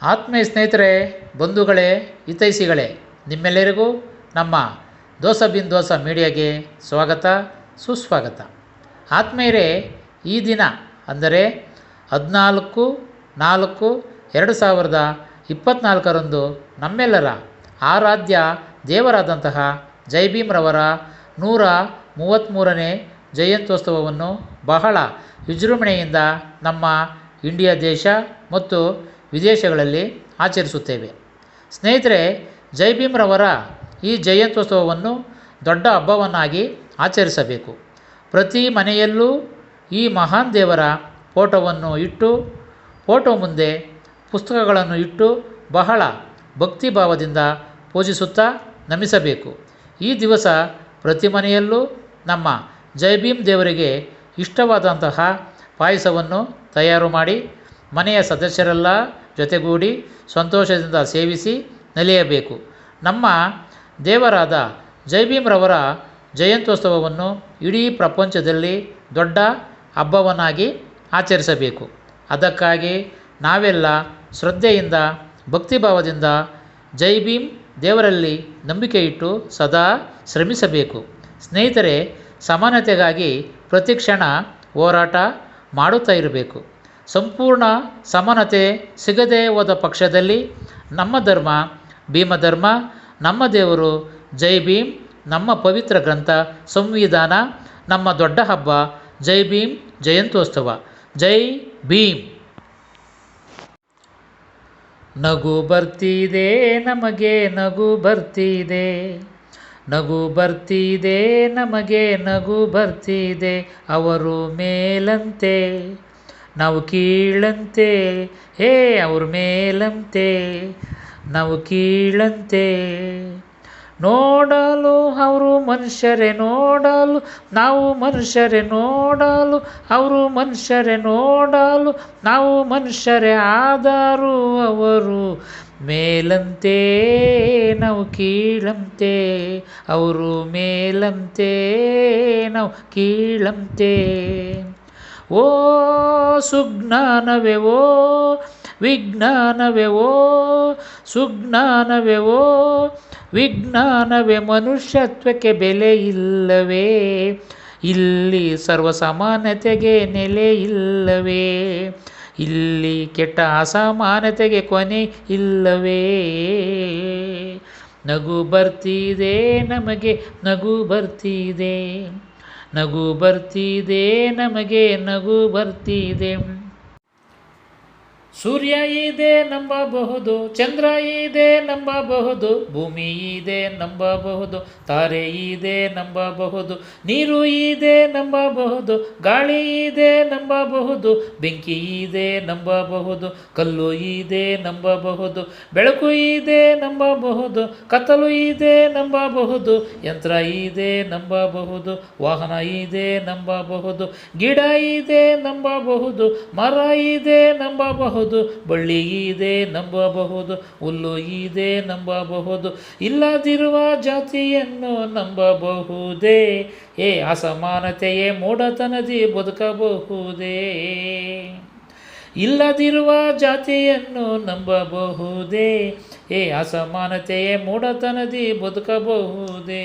ಆತ್ಮೀಯ ಸ್ನೇಹಿತರೆ, ಬಂಧುಗಳೇ, ಹಿತೈಷಿಗಳೇ, ನಿಮ್ಮೆಲ್ಲರಿಗೂ ನಮ್ಮ ದೋಸ ಬಿನ್ ದೋಸ ಮೀಡಿಯಾಗೆ ಸ್ವಾಗತ, ಸುಸ್ವಾಗತ. ಆತ್ಮೀಯರೇ, ಈ ದಿನ ಅಂದರೆ 14/4/2024 ನಮ್ಮೆಲ್ಲರ ಆರಾಧ್ಯ ದೇವರಾದಂತಹ ಜೈ ಭೀಮ್ರವರ 133ನೇ ಜಯಂತ್ಯೋತ್ಸವವನ್ನು ಬಹಳ ವಿಜೃಂಭಣೆಯಿಂದ ನಮ್ಮ ಇಂಡಿಯಾ ದೇಶ ಮತ್ತು ವಿದೇಶಗಳಲ್ಲಿ ಆಚರಿಸುತ್ತೇವೆ. ಸ್ನೇಹಿತರೆ, ಜೈ ಭೀಮ್ರವರ ಈ ಜಯಂತ್ಯೋತ್ಸವವನ್ನು ದೊಡ್ಡ ಹಬ್ಬವನ್ನಾಗಿ ಆಚರಿಸಬೇಕು. ಪ್ರತಿ ಮನೆಯಲ್ಲೂ ಈ ಮಹಾನ್ ದೇವರ ಫೋಟೋವನ್ನು ಇಟ್ಟು, ಫೋಟೋ ಮುಂದೆ ಪುಸ್ತಕಗಳನ್ನು ಇಟ್ಟು ಬಹಳ ಭಕ್ತಿಭಾವದಿಂದ ಪೂಜಿಸುತ್ತಾ ನಮಿಸಬೇಕು. ಈ ದಿವಸ ಪ್ರತಿ ಮನೆಯಲ್ಲೂ ನಮ್ಮ ಜೈ ಭೀಮ್ ದೇವರಿಗೆ ಇಷ್ಟವಾದಂತಹ ಪಾಯಸವನ್ನು ತಯಾರು ಮಾಡಿ ಮನೆಯ ಸದಸ್ಯರೆಲ್ಲ ಜೊತೆಗೂಡಿ ಸಂತೋಷದಿಂದ ಸೇವಿಸಿ ನಲಿಯಬೇಕು. ನಮ್ಮ ದೇವರಾದ ಜೈ ಭೀಮ್ರವರ ಜಯಂತ್ಯೋತ್ಸವವನ್ನು ಇಡೀ ಪ್ರಪಂಚದಲ್ಲಿ ದೊಡ್ಡ ಹಬ್ಬವನ್ನಾಗಿ ಆಚರಿಸಬೇಕು. ಅದಕ್ಕಾಗಿ ನಾವೆಲ್ಲ ಶ್ರದ್ಧೆಯಿಂದ ಭಕ್ತಿಭಾವದಿಂದ ಜೈ ಭೀಮ್ ದೇವರಲ್ಲಿ ನಂಬಿಕೆ ಇಟ್ಟು ಸದಾ ಶ್ರಮಿಸಬೇಕು. ಸ್ನೇಹಿತರೆ, ಸಮಾನತೆಗಾಗಿ ಪ್ರತಿಕ್ಷಣ ಹೋರಾಟ ಮಾಡುತ್ತಾ ಇರಬೇಕು. ಸಂಪೂರ್ಣ ಸಮಾನತೆ ಸಿಗದೇ ಹೋದ ಪಕ್ಷದಲ್ಲಿ ನಮ್ಮ ಧರ್ಮ ಭೀಮಧರ್ಮ, ನಮ್ಮ ದೇವರು ಜೈ ಭೀಮ್, ನಮ್ಮ ಪವಿತ್ರ ಗ್ರಂಥ ಸಂವಿಧಾನ, ನಮ್ಮ ದೊಡ್ಡ ಹಬ್ಬ ಜೈ ಭೀಮ್ ಜಯಂತ್ಯೋತ್ಸವ. ಜೈ ಭೀಮ್. ನಗು ಬರ್ತಿದೆ ನಮಗೆ, ನಗು ಬರ್ತಿದೆ, ನಗು ಬರ್ತಿದೆ ನಮಗೆ, ನಗು ಬರ್ತಿದೆ. ಅವರು ಮೇಲಂತೆ ನಾವು ಕೀಳಂತೆ, ಹೇ ಅವರು ಮೇಲಂತೆ ನಾವು ಕೀಳಂತೆ. ನೋಡಲು ಅವರು ಮನುಷ್ಯರೇ, ನೋಡಲು ನಾವು ಮನುಷ್ಯರೇ, ನೋಡಲು ಅವರು ಮನುಷ್ಯರೇ, ನೋಡಲು ನಾವು ಮನುಷ್ಯರೇ. ಆದರೂ ಅವರು ಮೇಲಂತೆ ನಾವು ಕೀಳಂತೆ, ಅವರು ಮೇಲಂತೆ ನಾವು ಕೀಳಂತೆ. ಓ ಸುಜ್ಞಾನವೇ, ಓ ವಿಜ್ಞಾನವೇ, ಓ ಸುಜ್ಞಾನವೇ, ಓ ವಿಜ್ಞಾನವೇ. ಮನುಷ್ಯತ್ವಕ್ಕೆ ಬೆಲೆ ಇಲ್ಲವೇ? ಇಲ್ಲಿ ಸರ್ವಸಮಾನತೆಗೆ ನೆಲೆ ಇಲ್ಲವೇ? ಇಲ್ಲಿ ಕೆಟ್ಟ ಅಸಮಾನತೆಗೆ ಕೊನೆ ಇಲ್ಲವೇ? ನಗು ಬರ್ತಿದೆ ನಮಗೆ, ನಗು ಬರ್ತಿದೆ, ನಗು ಬರ್ತಿದೆ ನಮಗೆ, ನಗು ಬರ್ತಿದೆ. ಸೂರ್ಯ ಇದೆ ನಂಬಬಹುದು, ಚಂದ್ರ ಇದೆ ನಂಬಬಹುದು, ಭೂಮಿ ಇದೆ ನಂಬಬಹುದು, ತಾರೆ ಇದೆ ನಂಬಬಹುದು, ನೀರು ಇದೆ ನಂಬಬಹುದು, ಗಾಳಿ ಇದೆ ನಂಬಬಹುದು, ಬೆಂಕಿ ಇದೆ ನಂಬಬಹುದು, ಕಲ್ಲು ಇದೆ ನಂಬಬಹುದು, ಬೆಳಕು ಇದೆ ನಂಬಬಹುದು, ಕತ್ತಲು ಇದೆ ನಂಬಬಹುದು, ಯಂತ್ರ ಇದೆ ನಂಬಬಹುದು, ವಾಹನ ಇದೆ ನಂಬಬಹುದು, ಗಿಡ ಇದೆ ನಂಬಬಹುದು, ಮರ ಇದೆ ನಂಬಬಹುದು, ಬಳ್ಳಿ ಇದೆ ನಂಬಬಹುದು, ಹುಲ್ಲು ಇದೆ ನಂಬಬಹುದು. ಇಲ್ಲದಿರುವ ಜಾತಿಯನ್ನು ನಂಬಬಹುದೇ? ಅಸಮಾನತೆಯೇ ಮೂಢತನದಿ ಬದುಕಬಹುದೇ? ಇಲ್ಲದಿರುವ ಜಾತಿಯನ್ನು ನಂಬಬಹುದೇ? ಅಸಮಾನತೆಯೇ ಮೂಢತನದಿ ಬದುಕಬಹುದೇ?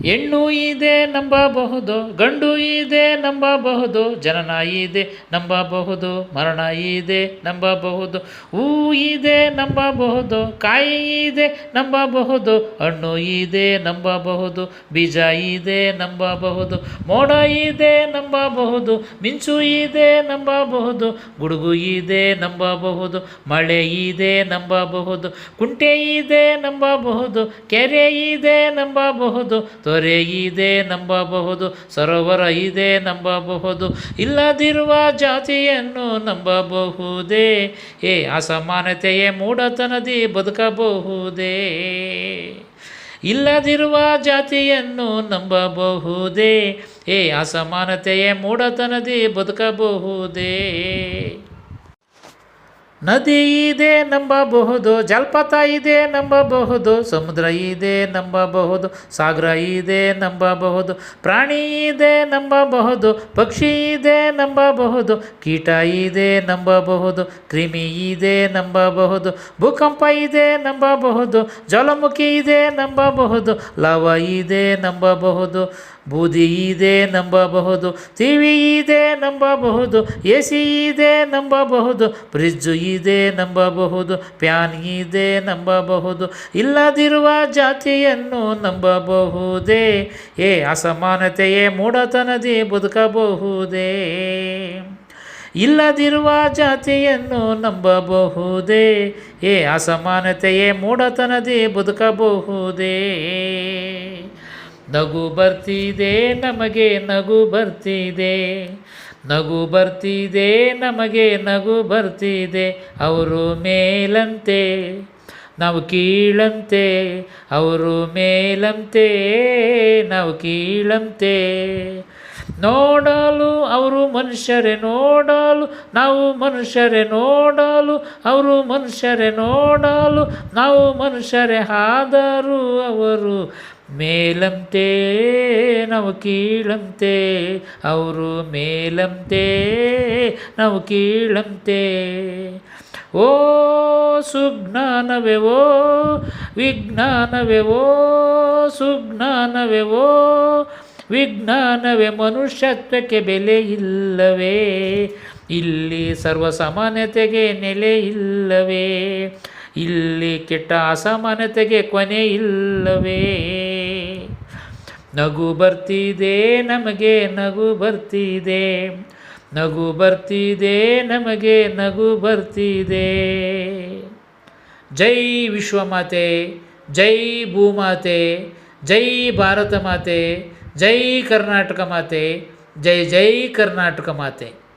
ಹೆಣ್ಣು ಇದೆ ನಂಬಬಹುದು, ಗಂಡು ಇದೆ ನಂಬಬಹುದು, ಜನನ ಇದೆ ನಂಬಬಹುದು, ಮರಣ ಇದೆ ನಂಬಬಹುದು, ಹೂ ಇದೆ ನಂಬಬಹುದು, ಕಾಯಿ ಇದೆ ನಂಬಬಹುದು, ಹಣ್ಣು ಇದೆ ನಂಬಬಹುದು, ಬೀಜ ಇದೆ ನಂಬಬಹುದು, ಮೋಡ ಇದೆ ನಂಬಬಹುದು, ಮಿಂಚು ಇದೆ ನಂಬಬಹುದು, ಗುಡುಗು ಇದೆ ನಂಬಬಹುದು, ಮಳೆ ಇದೆ ನಂಬಬಹುದು, ಕುಂಟೆ ಇದೆ ನಂಬಬಹುದು, ಕೆರೆ ಇದೆ ನಂಬಬಹುದು, ತೊರೆ ಇದೆ ನಂಬಬಹುದು, ಸರೋವರ ಇದೆ ನಂಬಬಹುದು. ಇಲ್ಲದಿರುವ ಜಾತಿಯನ್ನು ನಂಬಬಹುದೇ? ಅಸಮಾನತೆಯೇ ಮೂಢತನದಿ ಬದುಕಬಹುದೇ? ಇಲ್ಲದಿರುವ ಜಾತಿಯನ್ನು ನಂಬಬಹುದೇ? ಅಸಮಾನತೆಯೇ ಮೂಢತನದಿ ಬದುಕಬಹುದೇ? ನದಿ ಇದೆ ನಂಬಬಹುದು, ಜಲಪಾತ ಇದೆ ನಂಬಬಹುದು, ಸಮುದ್ರ ಇದೆ ನಂಬಬಹುದು, ಸಾಗರ ಇದೆ ನಂಬಬಹುದು, ಪ್ರಾಣಿ ಇದೆ ನಂಬಬಹುದು, ಪಕ್ಷಿ ಇದೆ ನಂಬಬಹುದು, ಕೀಟ ಇದೆ ನಂಬಬಹುದು, ಕ್ರಿಮಿ ಇದೆ ನಂಬಬಹುದು, ಭೂಕಂಪ ಇದೆ ನಂಬಬಹುದು, ಜ್ವಾಲಾಮುಖಿ ಇದೆ ನಂಬಬಹುದು, ಲವ ಇದೆ ನಂಬಬಹುದು, ಬೂದಿ ಇದೆ ನಂಬಬಹುದು, ಟಿವಿ ಇದೆ ನಂಬಬಹುದು, AC ಇದೆ ನಂಬಬಹುದು, ಫ್ರಿಜ್ಜು ಇದೆ ನಂಬಬಹುದು, ಫ್ಯಾನ್ ಇದೆ ನಂಬಬಹುದು, ಇಲ್ಲದಿರುವ ಜಾತಿಯನ್ನು ನಂಬಬಹುದೇ? ಅಸಮಾನತೆಯೇ ಮೂಢತನದಿ ಬದುಕಬಹುದೇ? ಇಲ್ಲದಿರುವ ಜಾತಿಯನ್ನು ನಂಬಬಹುದೇ? ಅಸಮಾನತೆಯೇ ಮೂಢತನದಿ ಬದುಕಬಹುದೇ? ನಗು ಬರ್ತಿದೆ ನಮಗೆ, ನಗು ಬರ್ತಿದೆ, ನಗು ಬರ್ತಿದೆ ನಮಗೆ, ನಗು ಬರ್ತಿದೆ. ಅವರು ಮೇಲಂತೆ ನಾವು ಕೀಳಂತೆ, ಅವರು ಮೇಲಂತೆ ನಾವು ಕೀಳಂತೆ. ನೋಡಲು ಅವರು ಮನುಷ್ಯರೇ, ನೋಡಲು ನಾವು ಮನುಷ್ಯರೇ, ನೋಡಲು ಅವರು ಮನುಷ್ಯರೇ, ನೋಡಲು ನಾವು ಮನುಷ್ಯರೇ, ಆದರೂ ಅವರು ಮೇಲಂತೆ ನಾವು ಕೀಳಂತೆ, ಅವರು ಮೇಲಂತೆ ನಾವು ಕೀಳಂತೆ. ಓ ಸುಜ್ಞಾನವೇ, ಓ ವಿಜ್ಞಾನವೇ, ಓ ಸುಜ್ಞಾನವೇ, ಓ ವಿಜ್ಞಾನವೇ, ಮನುಷ್ಯತ್ವಕ್ಕೆ ಬೆಲೆ ಇಲ್ಲವೇ? ಇಲ್ಲಿ ಸರ್ವಸಮಾನತೆಗೆ ನೆಲೆ ಇಲ್ಲವೇ? ಇಲ್ಲಿ ಕೆಟ್ಟ ಅಸಮಾನತೆಗೆ ಕೊನೆ ಇಲ್ಲವೇ? ನಗು ಬರ್ತಿದೆ ನಮಗೆ, ನಗು ಬರ್ತಿದೆ, ನಗು ಬರ್ತಿದೆ ನಮಗೆ, ನಗು ಬರ್ತಿದೆ. ಜೈ ವಿಶ್ವಮಾತೆ, ಜೈ ಭೂಮಾತೆ, ಜೈ ಭಾರತ ಮಾತೆ, ಜೈ ಕರ್ನಾಟಕ ಮಾತೆ, ಜೈ ಜೈ ಕರ್ನಾಟಕ ಮಾತೆ.